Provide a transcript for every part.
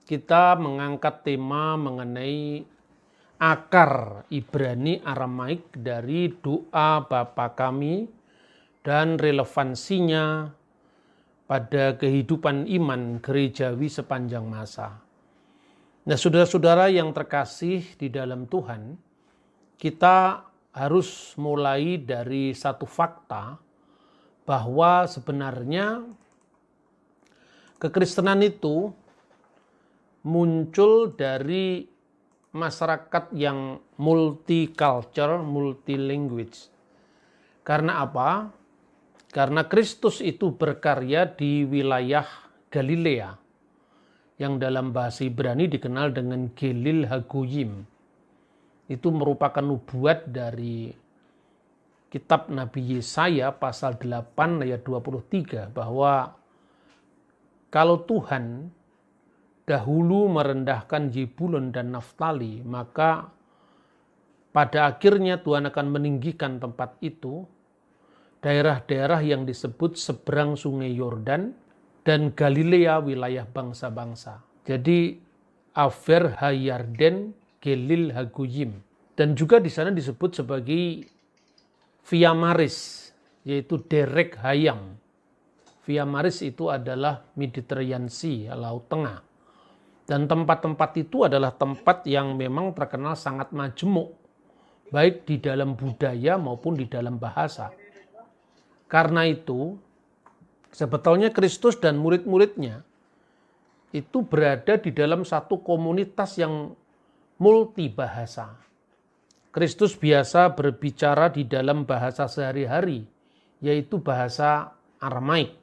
kita mengangkat tema mengenai akar Ibrani Aramaik dari doa Bapa Kami dan relevansinya pada kehidupan iman gerejawi sepanjang masa. Nah, saudara-saudara yang terkasih di dalam Tuhan, kita harus mulai dari satu fakta bahwa sebenarnya kekristenan itu muncul dari masyarakat yang multicultural, multilanguage. Karena apa? Karena Kristus itu berkarya di wilayah Galilea, yang dalam bahasa Ibrani dikenal dengan Gelil Hagoyim. Itu merupakan nubuat dari kitab Nabi Yesaya pasal 8 ayat 23 bahwa kalau Tuhan dahulu merendahkan Zebulon dan Naftali, maka pada akhirnya Tuhan akan meninggikan tempat itu, daerah-daerah yang disebut seberang sungai Yordan dan Galilea wilayah bangsa-bangsa. Jadi Aver Hayarden Gelil Hagoyim. Dan juga di sana disebut sebagai Via Maris, yaitu Derek Hayam. Via Maris itu adalah Mediterranean Sea, Laut Tengah. Dan tempat-tempat itu adalah tempat yang memang terkenal sangat majemuk, baik di dalam budaya maupun di dalam bahasa. Karena itu, sebetulnya Kristus dan murid-muridnya itu berada di dalam satu komunitas yang multibahasa. Kristus biasa berbicara di dalam bahasa sehari-hari, yaitu bahasa Aramaik.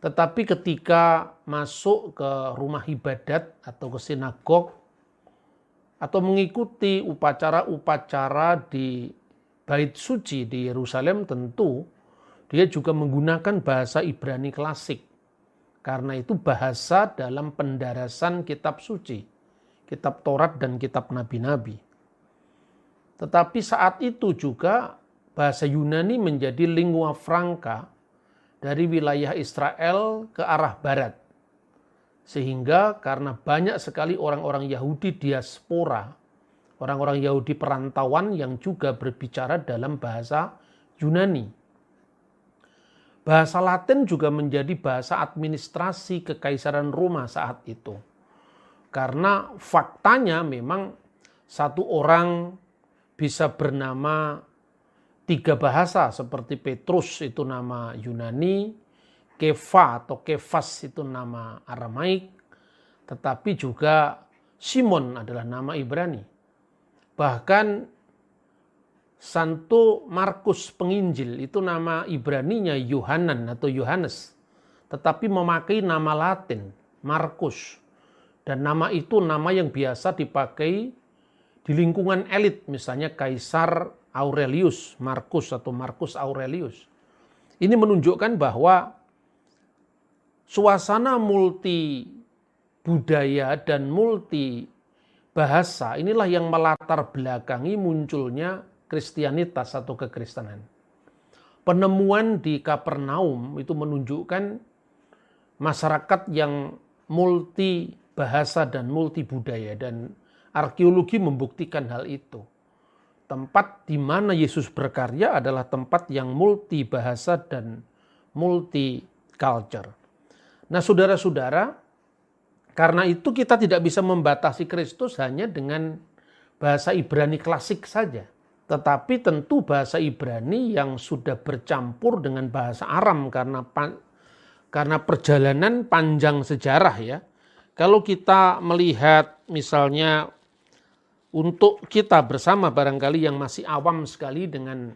Tetapi ketika masuk ke rumah ibadat atau ke sinagog, atau mengikuti upacara-upacara di Bait Suci di Yerusalem, tentu dia juga menggunakan bahasa Ibrani klasik. Karena itu bahasa dalam pendarasan kitab suci, kitab Taurat dan kitab Nabi-Nabi. Tetapi saat itu juga bahasa Yunani menjadi lingua franca dari wilayah Israel ke arah barat. Sehingga karena banyak sekali orang-orang Yahudi diaspora, orang-orang Yahudi perantauan yang juga berbicara dalam bahasa Yunani. Bahasa Latin juga menjadi bahasa administrasi Kekaisaran Roma saat itu. Karena faktanya memang satu orang bisa bernama 3 bahasa seperti Petrus itu nama Yunani, Kefa atau Kefas itu nama Aramaik, tetapi juga Simon adalah nama Ibrani. Bahkan Santo Markus Penginjil itu nama Ibraninya Yohanan atau Yohanes, tetapi memakai nama Latin Markus. Dan nama itu nama yang biasa dipakai di lingkungan elit, misalnya Kaisar Aurelius Markus atau Markus Aurelius. Ini menunjukkan bahwa suasana multi budaya dan multi bahasa inilah yang melatar belakangi munculnya Kristianitas atau kekristenan. Penemuan di Kapernaum itu menunjukkan masyarakat yang multi bahasa dan multi budaya, dan arkeologi membuktikan hal itu. Tempat di mana Yesus berkarya adalah tempat yang multi bahasa dan multi culture. Nah, saudara-saudara, karena itu kita tidak bisa membatasi Kristus hanya dengan bahasa Ibrani klasik saja. Tetapi tentu bahasa Ibrani yang sudah bercampur dengan bahasa Aram karena perjalanan panjang sejarah ya. Kalau kita melihat misalnya untuk kita bersama barangkali yang masih awam sekali dengan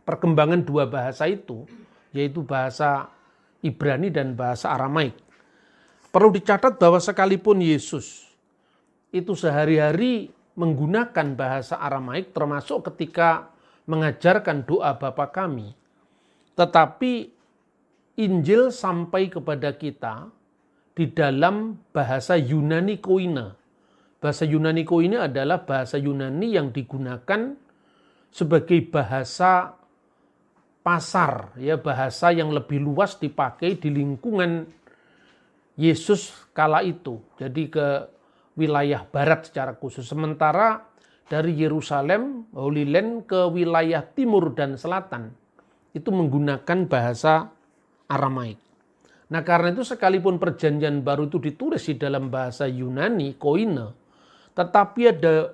perkembangan 2 bahasa itu, yaitu bahasa Ibrani dan bahasa Aramaik. Perlu dicatat bahwa sekalipun Yesus itu sehari-hari menggunakan bahasa Aramaik termasuk ketika mengajarkan doa Bapa Kami, tetapi Injil sampai kepada kita di dalam bahasa Yunani Koine. Bahasa Yunani Koine adalah bahasa Yunani yang digunakan sebagai bahasa pasar, ya, bahasa yang lebih luas dipakai di lingkungan Yesus kala itu, jadi ke wilayah barat secara khusus. Sementara dari Yerusalem, Holy Land ke wilayah timur dan selatan, itu menggunakan bahasa Aramaik. Nah karena itu sekalipun perjanjian baru itu ditulis di dalam bahasa Yunani, koine, tetapi ada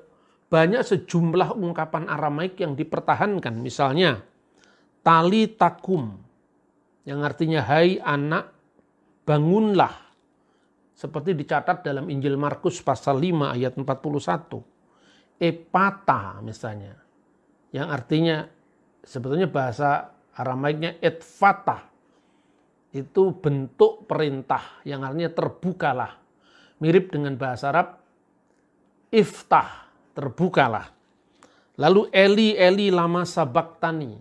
banyak sejumlah ungkapan Aramaik yang dipertahankan. Misalnya, tali takum, yang artinya hai anak, bangunlah. Seperti dicatat dalam Injil Markus pasal 5 ayat 41. Epata misalnya, yang artinya sebetulnya bahasa Aramaiknya etfata. Itu bentuk perintah yang artinya terbukalah. Mirip dengan bahasa Arab iftah, terbukalah. Lalu Eli Eli lama sabaktani.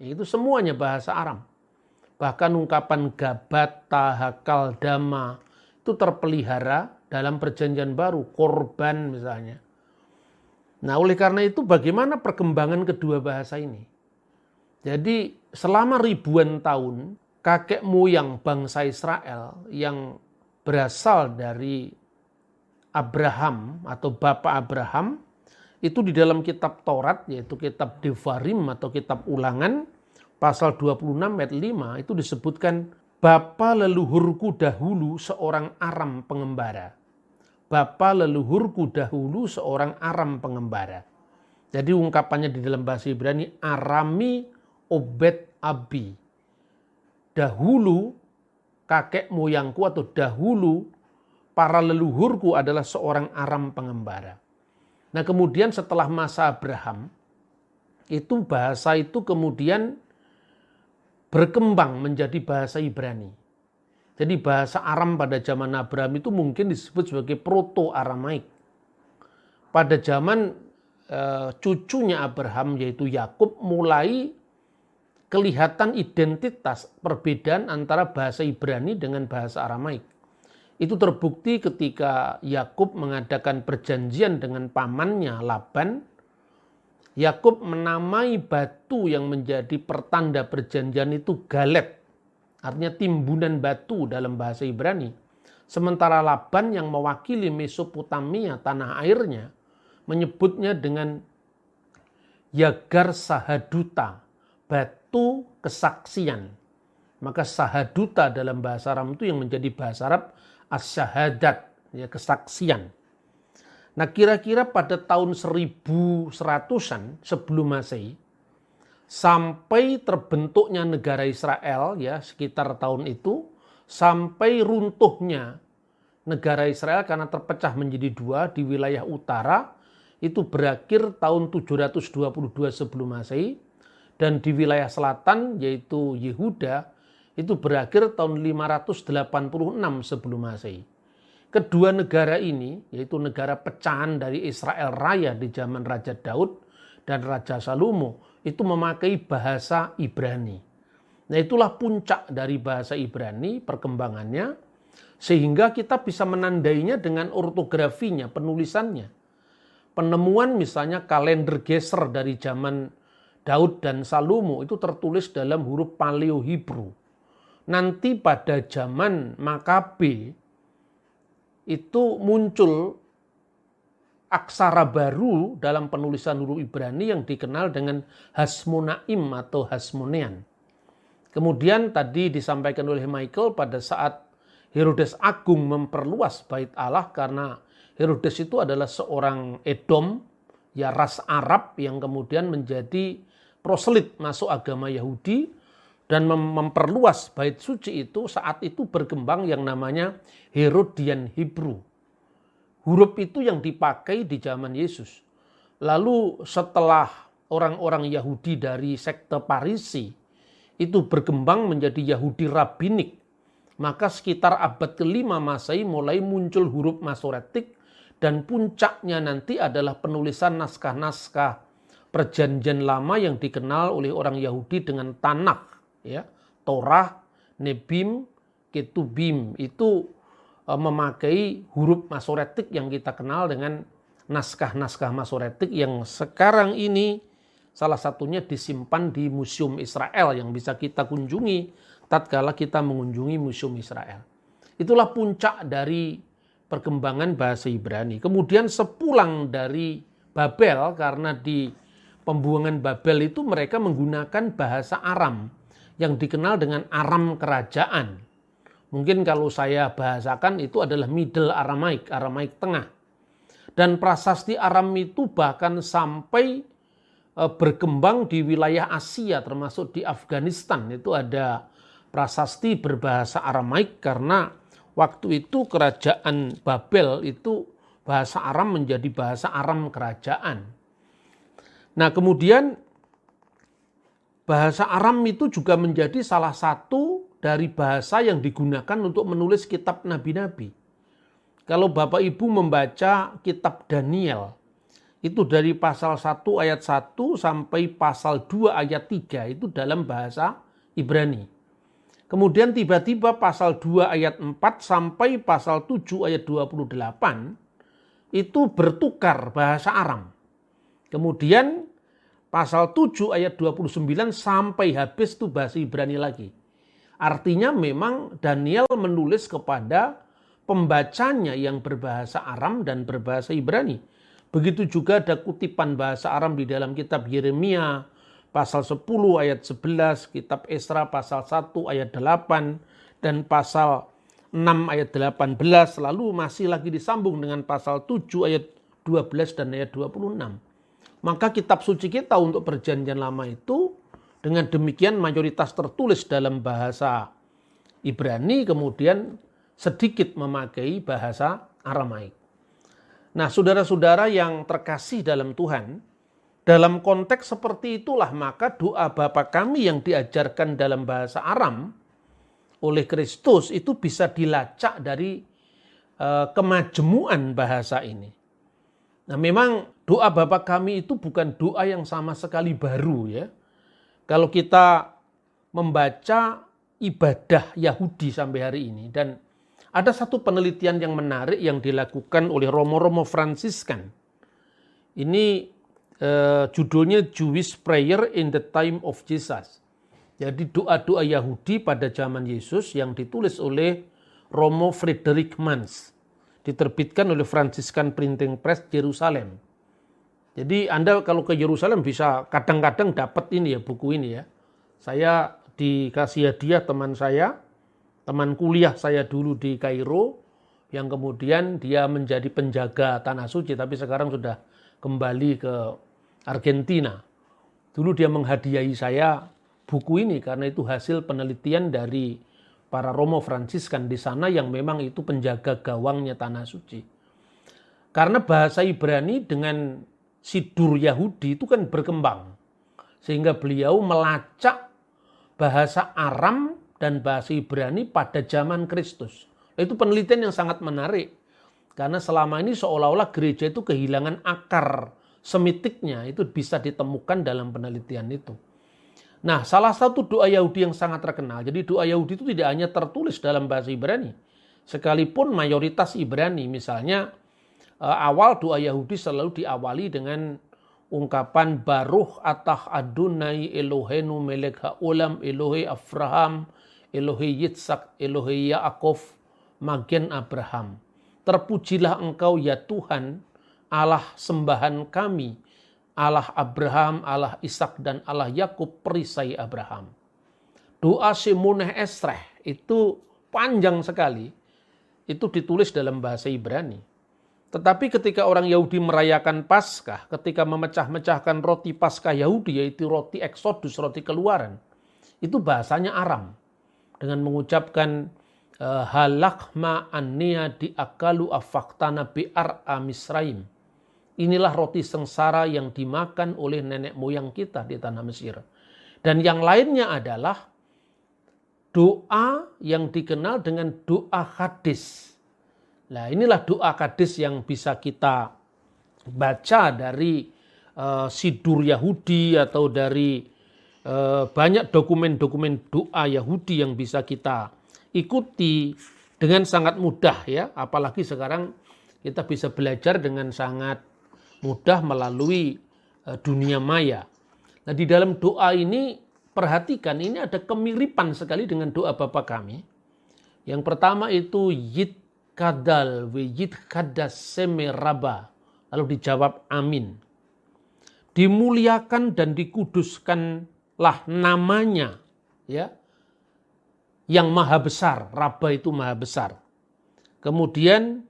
Itu semuanya bahasa Aram. Bahkan ungkapan gabata, hakal, dama itu terpelihara dalam perjanjian baru, korban misalnya. Nah oleh karena itu bagaimana perkembangan kedua bahasa ini? Jadi selama ribuan tahun kakek moyang bangsa Israel yang berasal dari Abraham atau Bapak Abraham itu di dalam kitab Taurat yaitu kitab Devarim atau kitab Ulangan pasal 26 ayat 5 itu disebutkan bapa leluhurku dahulu seorang Aram pengembara. Bapa leluhurku dahulu seorang Aram pengembara. Jadi ungkapannya di dalam bahasa Ibrani Arami Obed Abi. Dahulu kakek moyangku atau dahulu para leluhurku adalah seorang Aram pengembara. Nah kemudian setelah masa Abraham, itu bahasa itu kemudian berkembang menjadi bahasa Ibrani. Jadi bahasa Aram pada zaman Abraham itu mungkin disebut sebagai Proto-Aramaik. Pada zaman cucunya Abraham yaitu Yakub mulai kelihatan identitas perbedaan antara bahasa Ibrani dengan bahasa Aramaik. Itu terbukti ketika Yakub mengadakan perjanjian dengan pamannya Laban. Yakub menamai batu yang menjadi pertanda perjanjian itu galet. Artinya timbunan batu dalam bahasa Ibrani. Sementara Laban yang mewakili Mesopotamia, tanah airnya, menyebutnya dengan Yagar Sahaduta, batu kesaksian. Maka Sahaduta dalam bahasa Arab itu yang menjadi bahasa Arab as-syahadat, ya, kesaksian. Nah kira-kira pada tahun 1100-an sebelum Masehi sampai terbentuknya negara Israel ya sekitar tahun itu sampai runtuhnya negara Israel karena terpecah menjadi dua di wilayah utara itu berakhir tahun 722 sebelum Masehi dan di wilayah selatan yaitu Yehuda itu berakhir tahun 586 sebelum Masehi. Kedua negara ini, yaitu negara pecahan dari Israel Raya di zaman Raja Daud dan Raja Salomo, itu memakai bahasa Ibrani. Nah itulah puncak dari bahasa Ibrani, perkembangannya, sehingga kita bisa menandainya dengan ortografinya, penulisannya. Penemuan misalnya kalender Geser dari zaman Daud dan Salomo itu tertulis dalam huruf Paleo Hebrew. Nanti pada zaman Makabe, itu muncul aksara baru dalam penulisan huruf Ibrani yang dikenal dengan Hasmonaim atau Hasmonean. Kemudian tadi disampaikan oleh Michael pada saat Herodes Agung memperluas bait Allah karena Herodes itu adalah seorang Edom, ya ras Arab yang kemudian menjadi proselyt masuk agama Yahudi dan memperluas bait suci itu saat itu berkembang yang namanya Herodian Hebrew. Huruf itu yang dipakai di zaman Yesus. Lalu setelah orang-orang Yahudi dari sekte Parisi itu berkembang menjadi Yahudi Rabbinik, maka sekitar abad ke-5 Masehi mulai muncul huruf Masoretik dan puncaknya nanti adalah penulisan naskah-naskah perjanjian lama yang dikenal oleh orang Yahudi dengan Tanakh. Ya, Torah, Nebim, Ketubim itu memakai huruf Masoretik yang kita kenal dengan naskah-naskah Masoretik yang sekarang ini salah satunya disimpan di Museum Israel yang bisa kita kunjungi tatkala kita mengunjungi Museum Israel. Itulah puncak dari perkembangan bahasa Ibrani. Kemudian sepulang dari Babel, karena di pembuangan Babel itu mereka menggunakan bahasa Aram yang dikenal dengan Aram kerajaan. Mungkin kalau saya bahasakan itu adalah Middle Aramaik, Aramaik tengah. Dan prasasti Aram itu bahkan sampai berkembang di wilayah Asia, termasuk di Afghanistan. Itu ada prasasti berbahasa Aramaik karena waktu itu kerajaan Babel itu bahasa Aram menjadi bahasa Aram kerajaan. Nah, kemudian bahasa Aram itu juga menjadi salah satu dari bahasa yang digunakan untuk menulis kitab nabi-nabi. Kalau Bapak Ibu membaca kitab Daniel, itu dari pasal 1 ayat 1 sampai pasal 2 ayat 3 itu dalam bahasa Ibrani. Kemudian tiba-tiba pasal 2 ayat 4 sampai pasal 7 ayat 28 itu bertukar bahasa Aram. Kemudian pasal 7 ayat 29 sampai habis itu bahasa Ibrani lagi. Artinya memang Daniel menulis kepada pembacanya yang berbahasa Aram dan berbahasa Ibrani. Begitu juga ada kutipan bahasa Aram di dalam kitab Yeremia pasal 10 ayat 11, kitab Esra pasal 1 ayat 8, dan pasal 6 ayat 18, lalu masih lagi disambung dengan pasal 7 ayat 12 dan ayat 26. Maka kitab suci kita untuk perjanjian lama itu dengan demikian mayoritas tertulis dalam bahasa Ibrani, kemudian sedikit memakai bahasa Aramaik. Nah, saudara-saudara yang terkasih dalam Tuhan, dalam konteks seperti itulah maka doa Bapa kami yang diajarkan dalam bahasa Aram oleh Kristus itu bisa dilacak dari kemajemuan bahasa ini. Nah, memang doa Bapa kami itu bukan doa yang sama sekali baru ya. Kalau kita membaca ibadah Yahudi sampai hari ini, dan ada satu penelitian yang menarik yang dilakukan oleh Romo-Romo Fransiskan. Ini judulnya Jewish Prayer in the Time of Jesus. Jadi doa-doa Yahudi pada zaman Yesus yang ditulis oleh Romo Frederick Mans. Diterbitkan oleh Franciscan Printing Press Yerusalem. Jadi Anda kalau ke Yerusalem bisa kadang-kadang dapat ini ya, buku ini ya. Saya dikasih hadiah teman kuliah saya dulu di Kairo, yang kemudian dia menjadi penjaga Tanah Suci, tapi sekarang sudah kembali ke Argentina. Dulu dia menghadiahi saya buku ini karena itu hasil penelitian dari para Romo Fransiskan di sana yang memang itu penjaga gawangnya Tanah Suci. Karena bahasa Ibrani dengan sidur Yahudi itu kan berkembang. Sehingga beliau melacak bahasa Aram dan bahasa Ibrani pada zaman Kristus. Itu penelitian yang sangat menarik. Karena selama ini seolah-olah gereja itu kehilangan akar semitiknya. Itu bisa ditemukan dalam penelitian itu. Nah, salah satu doa Yahudi yang sangat terkenal. Jadi doa Yahudi itu tidak hanya tertulis dalam bahasa Ibrani. Sekalipun mayoritas Ibrani. Misalnya awal doa Yahudi selalu diawali dengan ungkapan Baruch atah Adonai Elohenu melek haolam Elohe Abraham Elohe Yitzhak, Elohe Yaakov, Magen Abraham. Terpujilah engkau ya Tuhan, Allah sembahan kami, Allah Abraham, Allah Ishak dan Allah Yakub, perisai Abraham. Doa Shemoneh Esreh itu panjang sekali. Itu ditulis dalam bahasa Ibrani. Tetapi ketika orang Yahudi merayakan Paskah, ketika memecah-mecahkan roti Paskah Yahudi, yaitu roti Eksodus, roti keluaran, itu bahasanya Aram. Dengan mengucapkan halakma annia diakalu afaktana bi'ar Misraim. Inilah roti sengsara yang dimakan oleh nenek moyang kita di tanah Mesir. Dan yang lainnya adalah doa yang dikenal dengan doa hadis. Nah, inilah doa hadis yang bisa kita baca dari sidur Yahudi atau dari banyak dokumen-dokumen doa Yahudi yang bisa kita ikuti dengan sangat mudah ya. Apalagi sekarang kita bisa belajar dengan sangat mudah melalui dunia maya. Nah, di dalam doa ini perhatikan ini ada kemiripan sekali dengan doa Bapa kami. Yang pertama itu yit kadal we yit kadas semeraba. Lalu dijawab amin. Dimuliakan dan dikuduskanlah namanya, ya, yang maha besar. Raba itu maha besar. Kemudian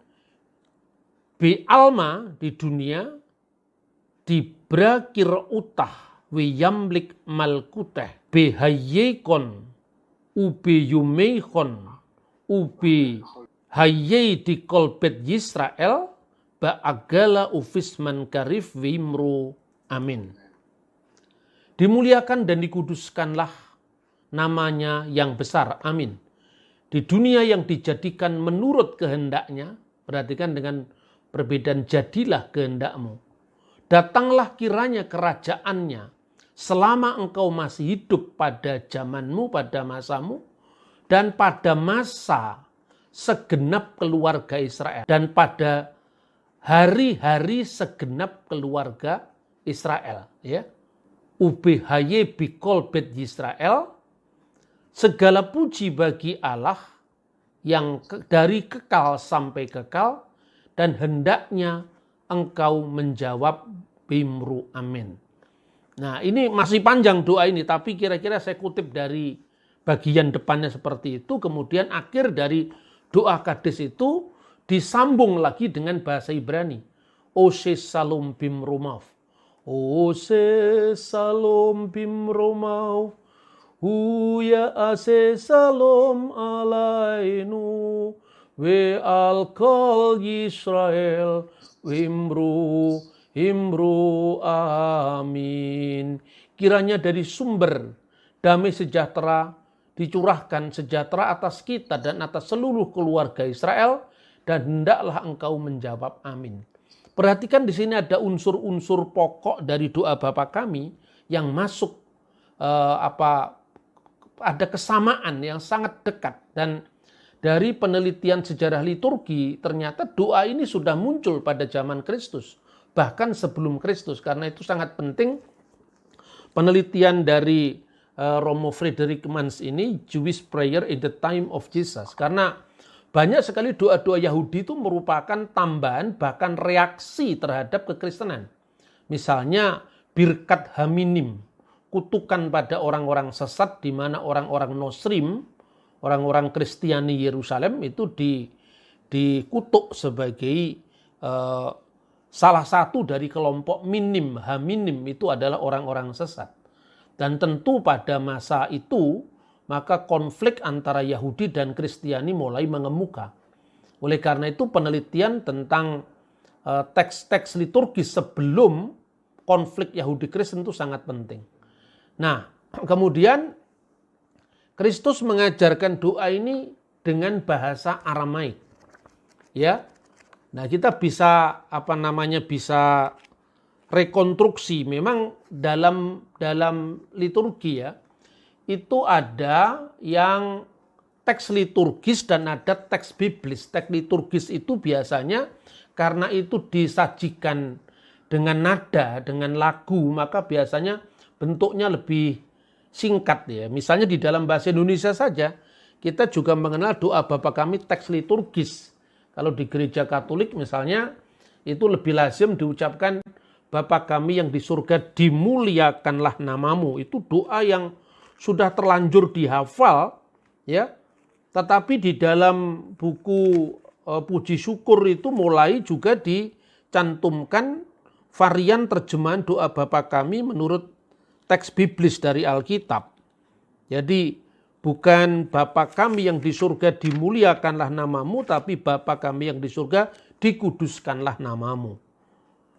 bi alma di dunia, dibrakir utah wiyamlik malkuteh behayekon ubi yumeikon ubi hayei di kolbet Yisrael ba'agala ufisman karif wimru amin. Dimuliakan dan dikuduskanlah namanya yang besar, amin. Di dunia yang dijadikan menurut kehendaknya, perhatikan dengan perbedaan jadilah kehendakmu. Datanglah kiranya kerajaannya selama engkau masih hidup pada zamanmu, pada masamu, dan pada masa segenap keluarga Israel. Dan pada hari-hari segenap keluarga Israel. Ya. Ubihaye bikol bet Yisrael, segala puji bagi Allah yang dari kekal sampai kekal, dan hendaknya engkau menjawab bimru amin. Nah ini masih panjang doa ini, tapi kira-kira saya kutip dari bagian depannya seperti itu. Kemudian akhir dari doa Kades itu disambung lagi dengan bahasa Ibrani. Ose salom bimrumav. Ose salom bimrumav. Huya ase salom alainu. We al kol Yisrael. Wimru amin. Kiranya dari sumber damai sejahtera dicurahkan sejahtera atas kita dan atas seluruh keluarga Israel, dan hendaklah engkau menjawab amin. Perhatikan di sini ada unsur-unsur pokok dari doa Bapa kami yang masuk ada kesamaan yang sangat dekat. Dan dari penelitian sejarah liturgi ternyata doa ini sudah muncul pada zaman Kristus, bahkan sebelum Kristus. Karena itu sangat penting penelitian dari Romo Frederick Mans ini, Jewish Prayer in the Time of Jesus. Karena banyak sekali doa-doa Yahudi itu merupakan tambahan bahkan reaksi terhadap kekristenan. Misalnya birkat haminim, kutukan pada orang-orang sesat, di mana orang-orang Nosrim, orang-orang Kristiani Yerusalem itu dikutuk sebagai salah satu dari kelompok minim, haminim itu adalah orang-orang sesat. Dan tentu pada masa itu, maka konflik antara Yahudi dan Kristiani mulai mengemuka. Oleh karena itu penelitian tentang teks-teks liturgis sebelum konflik Yahudi Kristen itu sangat penting. Nah, kemudian Kristus mengajarkan doa ini dengan bahasa Aramaik. Ya. Nah, kita bisa bisa rekonstruksi. Memang dalam liturgi ya, itu ada yang teks liturgis dan ada teks biblis. Teks liturgis itu biasanya karena itu disajikan dengan nada, dengan lagu, maka biasanya bentuknya lebih singkat ya. Misalnya di dalam bahasa Indonesia saja, kita juga mengenal doa Bapa kami teks liturgis. Kalau di gereja Katolik misalnya, itu lebih lazim diucapkan Bapa kami yang di surga, dimuliakanlah namamu. Itu doa yang sudah terlanjur dihafal ya. Tetapi di dalam buku puji syukur itu mulai juga dicantumkan varian terjemahan doa Bapa kami menurut teks biblis dari Alkitab. Jadi bukan Bapa kami yang di surga dimuliakanlah namamu, tapi Bapa kami yang di surga dikuduskanlah namamu.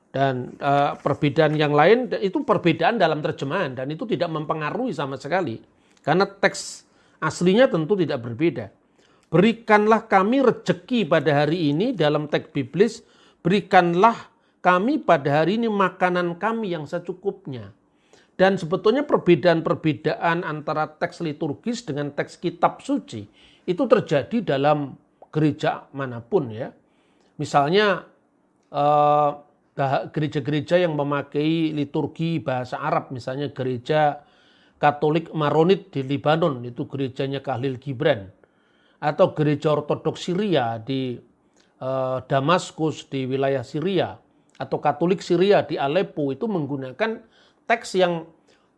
Dan perbedaan yang lain itu perbedaan dalam terjemahan, dan itu tidak mempengaruhi sama sekali. Karena teks aslinya tentu tidak berbeda. Berikanlah kami rejeki pada hari ini dalam teks biblis, berikanlah kami pada hari ini makanan kami yang secukupnya. Dan sebetulnya perbedaan-perbedaan antara teks liturgis dengan teks kitab suci itu terjadi dalam gereja manapun ya. Misalnya gereja-gereja yang memakai liturgi bahasa Arab, misalnya gereja Katolik Maronit di Lebanon, itu gerejanya Khalil Gibran. atau gereja ortodoks Syria di Damaskus di wilayah Syria atau Katolik Syria di Aleppo itu menggunakan teks yang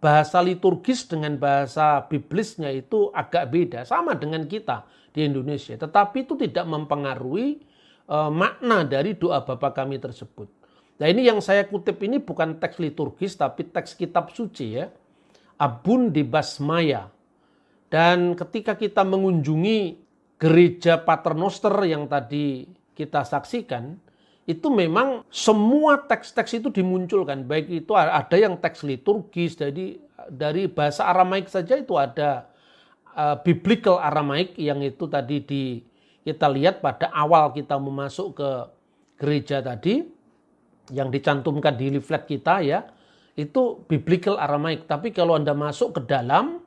bahasa liturgis dengan bahasa biblisnya itu agak beda, sama dengan kita di Indonesia. Tetapi itu tidak mempengaruhi makna dari doa Bapa Kami tersebut. Nah, ini yang saya kutip ini bukan teks liturgis tapi teks kitab suci ya. Abun di Basmaya. Dan ketika kita mengunjungi gereja Paternoster yang tadi kita saksikan, itu memang semua teks-teks itu dimunculkan. Baik itu ada yang teks liturgis, jadi dari bahasa Aramaik saja itu ada biblical Aramaik yang itu tadi kita lihat pada awal kita memasuk ke gereja tadi, yang dicantumkan di leaflet kita ya, itu biblical Aramaik. Tapi kalau Anda masuk ke dalam,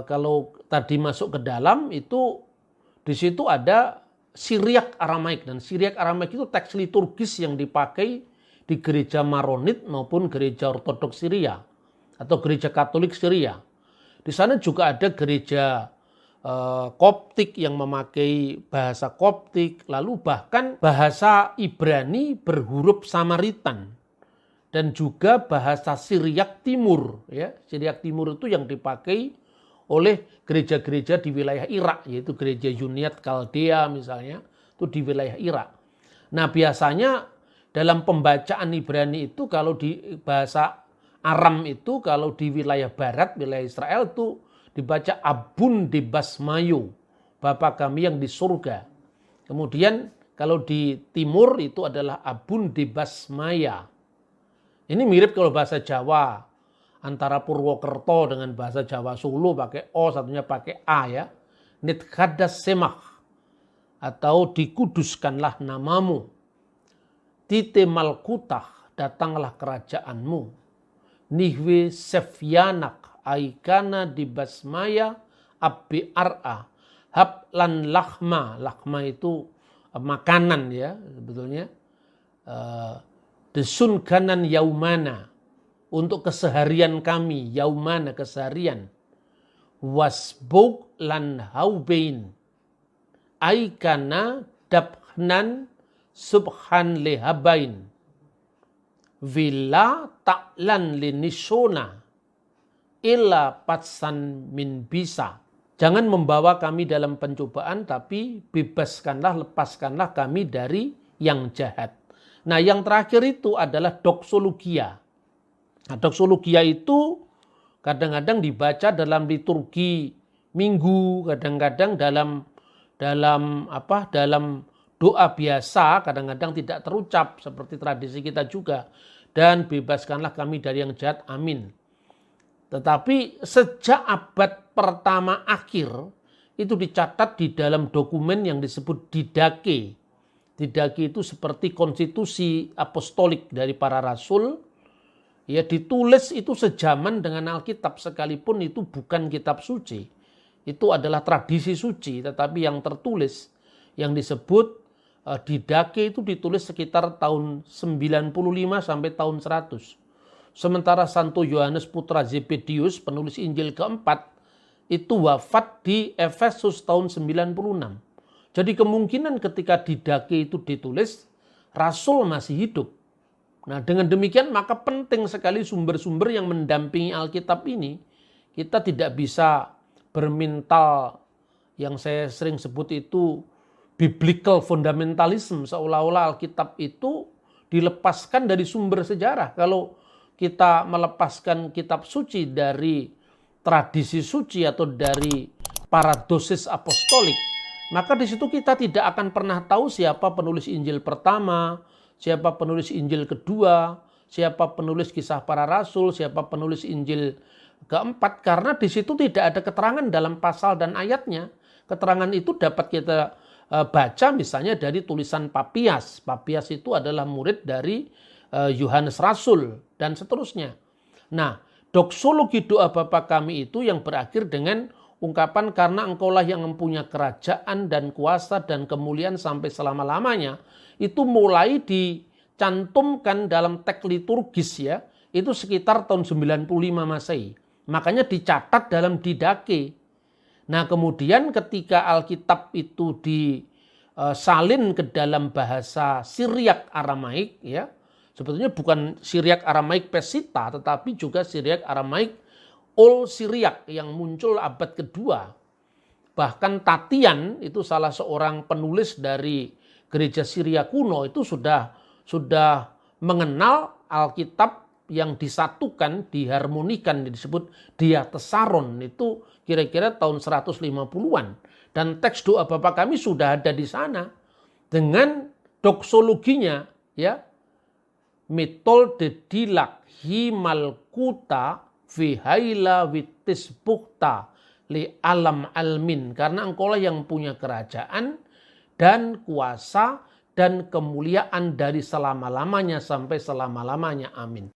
kalau tadi masuk ke dalam itu di situ ada Syriak Aramaik, dan Syriak Aramaik itu teks liturgis yang dipakai di gereja Maronit maupun gereja Ortodoks Syria atau gereja Katolik Syria. Di sana juga ada gereja Koptik yang memakai bahasa Koptik, lalu bahkan bahasa Ibrani berhuruf Samaritan dan juga bahasa Syriak Timur ya. Syriak Timur itu yang dipakai oleh gereja-gereja di wilayah Irak, yaitu gereja Yuniat Kaldea misalnya, itu di wilayah Irak. Nah biasanya dalam pembacaan Ibrani itu kalau di bahasa Aram itu kalau di wilayah barat, wilayah Israel itu dibaca Abun di Basmayo, Bapa Kami yang di surga. Kemudian kalau di timur itu adalah Abun di Basmaya. Ini mirip kalau bahasa Jawa. Antara Purwokerto dengan bahasa Jawa Solo pakai O, satunya pakai A ya. Nitkadas semah atau dikuduskanlah namamu. Tite malkutah, datanglah kerajaanmu. Nihwe sefyanak aikana di basmaya abbi ar'a. Hablan lahma, lahma itu makanan ya sebetulnya. Desun kanan yaumana. Untuk keseharian kami, yaumana keseharian. Wasbuk lan haubein. Aikana dabhnan subhan lehabain. Villa ta'lan linisona. Illa patsan min bisa. Jangan membawa kami dalam pencobaan, tapi bebaskanlah, lepaskanlah kami dari yang jahat. Nah yang terakhir itu adalah doksologia. Nah, doksologia itu kadang-kadang dibaca dalam liturgi minggu, kadang-kadang dalam doa biasa, kadang-kadang tidak terucap seperti tradisi kita juga. Dan bebaskanlah kami dari yang jahat, amin. Tetapi sejak abad pertama akhir itu dicatat di dalam dokumen yang disebut Didache. Didache itu seperti konstitusi apostolik dari para rasul. Ya ditulis itu sejaman dengan Alkitab sekalipun itu bukan kitab suci. Itu adalah tradisi suci, tetapi yang tertulis yang disebut Didache itu ditulis sekitar tahun 95 sampai tahun 100. Sementara Santo Yohanes Putra Zebedius, penulis Injil keempat, itu wafat di Efesus tahun 96. Jadi kemungkinan ketika Didache itu ditulis, Rasul masih hidup. Nah dengan demikian maka penting sekali sumber-sumber yang mendampingi Alkitab ini. Kita tidak bisa bermental yang saya sering sebut itu biblical fundamentalism. Seolah-olah Alkitab itu dilepaskan dari sumber sejarah. Kalau kita melepaskan kitab suci dari tradisi suci atau dari para dosis apostolik, maka di situ kita tidak akan pernah tahu siapa penulis Injil pertama, siapa penulis Injil kedua, siapa penulis Kisah Para Rasul, siapa penulis Injil keempat, karena di situ tidak ada keterangan dalam pasal dan ayatnya. Keterangan itu dapat kita baca misalnya dari tulisan Papias. Papias itu adalah murid dari Yohanes Rasul dan seterusnya. Nah, doksologi doa Bapa Kami itu yang berakhir dengan ungkapan karena engkaulah yang mempunyai kerajaan dan kuasa dan kemuliaan sampai selama-lamanya, itu mulai dicantumkan dalam teks liturgis ya, itu sekitar tahun 95 Masehi. Makanya dicatat dalam Didache. Nah, kemudian ketika Alkitab itu disalin ke dalam bahasa Syriak Aramaik, ya, sebetulnya bukan Syriak Aramaik Pesita, tetapi juga Syriak Aramaik Old Syriak yang muncul abad kedua. Bahkan Tatian itu salah seorang penulis dari gereja Syria kuno itu sudah mengenal Alkitab yang disatukan, diharmonikan, disebut diatesaron, itu kira-kira tahun 150-an. Dan teks doa Bapa Kami sudah ada di sana dengan doksologinya, ya. Mitol dedilak himalkuta vihaila witis bukta li alam almin. Karena engkaulah yang punya kerajaan dan kuasa dan kemuliaan dari selama-lamanya sampai selama-lamanya. Amin.